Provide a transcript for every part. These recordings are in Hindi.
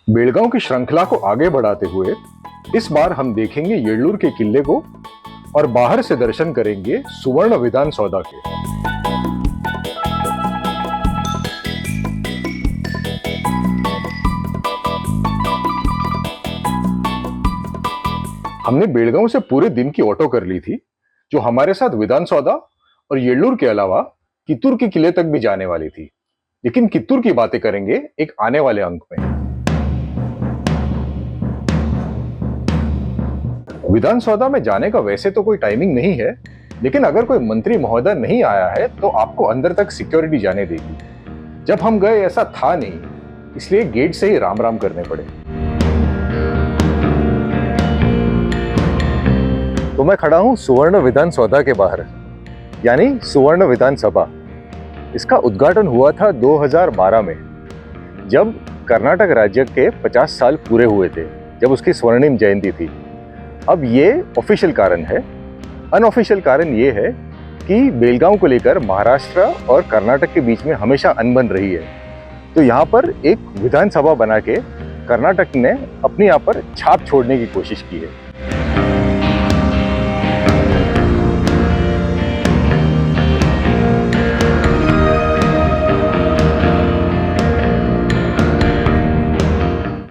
बेलगांव की श्रृंखला को आगे बढ़ाते हुए इस बार हम देखेंगे येल्लूर के किले को और बाहर से दर्शन करेंगे सुवर्ण विधान सौधा के। हमने बेलगांव से पूरे दिन की ऑटो कर ली थी, जो हमारे साथ विधान सौधा और येल्लूर के अलावा कित्तूर के किले तक भी जाने वाली थी। लेकिन कित्तूर की बातें करेंगे एक आने वाले अंक में। विधान सौधा में जाने का वैसे तो कोई टाइमिंग नहीं है, लेकिन अगर कोई मंत्री महोदय नहीं आया है तो आपको अंदर तक सिक्योरिटी जाने देगी। जब हम गए ऐसा था नहीं, इसलिए गेट से ही राम राम करने पड़े। तो मैं खड़ा हूं सुवर्ण विधान सौधा के बाहर, यानी सुवर्ण विधानसभा। इसका उद्घाटन हुआ था 2012 में, जब कर्नाटक राज्य के 50 साल पूरे हुए थे, जब उसकी स्वर्णिम जयंती थी। अब ये ऑफिशियल कारण है। अनऑफिशियल कारण ये है कि बेलगांव को लेकर महाराष्ट्र और कर्नाटक के बीच में हमेशा अनबन रही है। तो यहाँ पर एक विधानसभा बना के कर्नाटक ने अपने यहाँ पर छाप छोड़ने की कोशिश की है।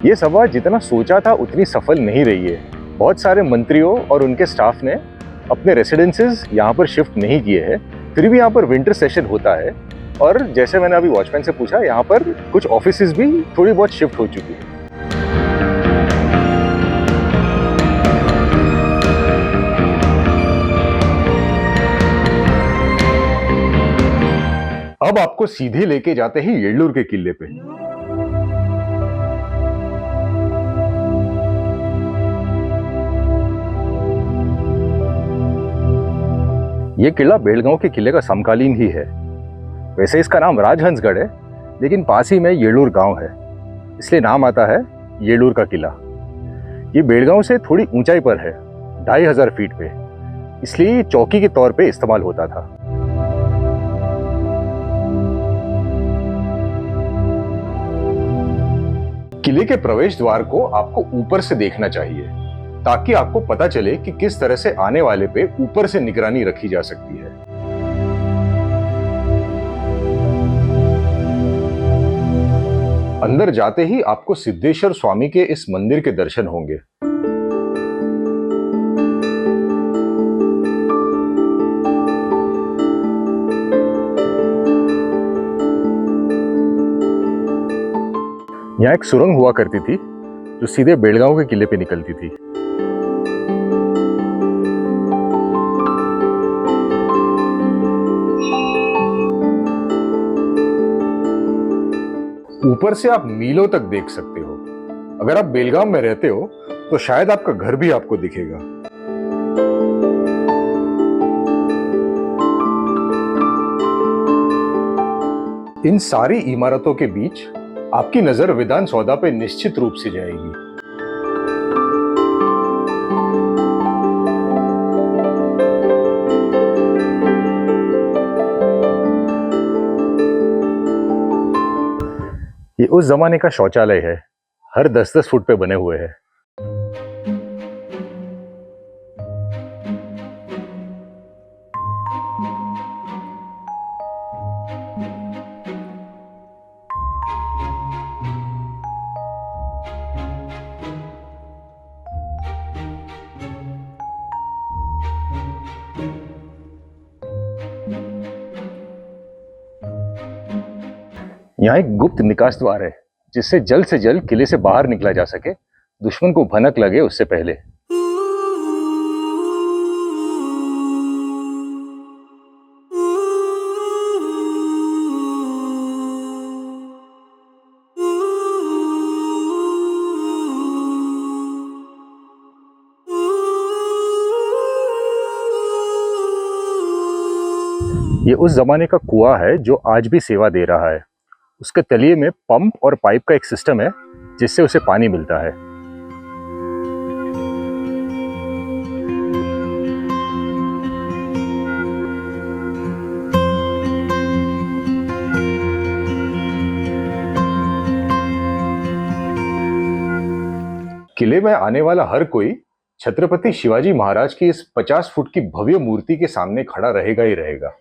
ये सभा जितना सोचा था उतनी सफल नहीं रही है। बहुत सारे मंत्रियों और उनके स्टाफ ने अपने रेसिडेंसेस यहाँ पर शिफ्ट नहीं किए हैं। फिर भी यहाँ पर विंटर सेशन होता है, और जैसे मैंने अभी वॉचमैन से पूछा, यहाँ पर कुछ ऑफिसेज भी थोड़ी बहुत शिफ्ट हो चुकी है। अब आपको सीधे लेके जाते हैं येल्लूर के किले पे। ये किला बेलगांव के किले का समकालीन ही है। वैसे इसका नाम राजहंसगढ़ है, लेकिन पास ही में येल्लूर गांव है, इसलिए नाम आता है येल्लूर का किला। ये बेलगांव से थोड़ी ऊंचाई पर है, 2500 फीट पे, इसलिए ये चौकी के तौर पे इस्तेमाल होता था। किले के प्रवेश द्वार को आपको ऊपर से देखना चाहिए, ताकि आपको पता चले कि किस तरह से आने वाले पे ऊपर से निगरानी रखी जा सकती है। अंदर जाते ही आपको सिद्धेश्वर स्वामी के इस मंदिर के दर्शन होंगे। यहाँ एक सुरंग हुआ करती थी, जो सीधे बेलगांव के किले पे निकलती थी। ऊपर से आप मीलों तक देख सकते हो। अगर आप बेलगांव में रहते हो तो शायद आपका घर भी आपको दिखेगा। इन सारी इमारतों के बीच आपकी नजर विधान सौधा पे निश्चित रूप से जाएगी। ये उस जमाने का शौचालय है, हर 10-10 फुट पे बने हुए हैं। यहाँ एक गुप्त निकास द्वार है, जिससे जल्द से जल्द किले से बाहर निकला जा सके, दुश्मन को भनक लगे उससे पहले। ये उस जमाने का कुआं है जो आज भी सेवा दे रहा है। उसके तलिए में पंप और पाइप का एक सिस्टम है, जिससे उसे पानी मिलता है। किले में आने वाला हर कोई छत्रपति शिवाजी महाराज की इस 50 फुट की भव्य मूर्ति के सामने खड़ा रहेगा ही रहेगा।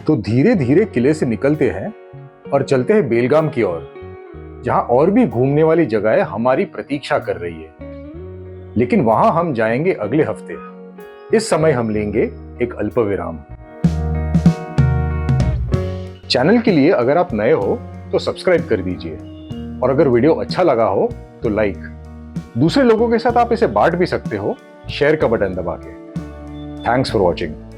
तो धीरे धीरे किले से निकलते हैं और चलते हैं बेलगाम की ओर, जहां और भी घूमने वाली जगहें हमारी प्रतीक्षा कर रही है। लेकिन वहां हम जाएंगे अगले हफ्ते। इस समय हम लेंगे एक अल्प विराम। चैनल के लिए अगर आप नए हो तो सब्सक्राइब कर दीजिए, और अगर वीडियो अच्छा लगा हो तो लाइक। दूसरे लोगों के साथ आप इसे बांट भी सकते हो शेयर का बटन दबा के। Thanks for watching.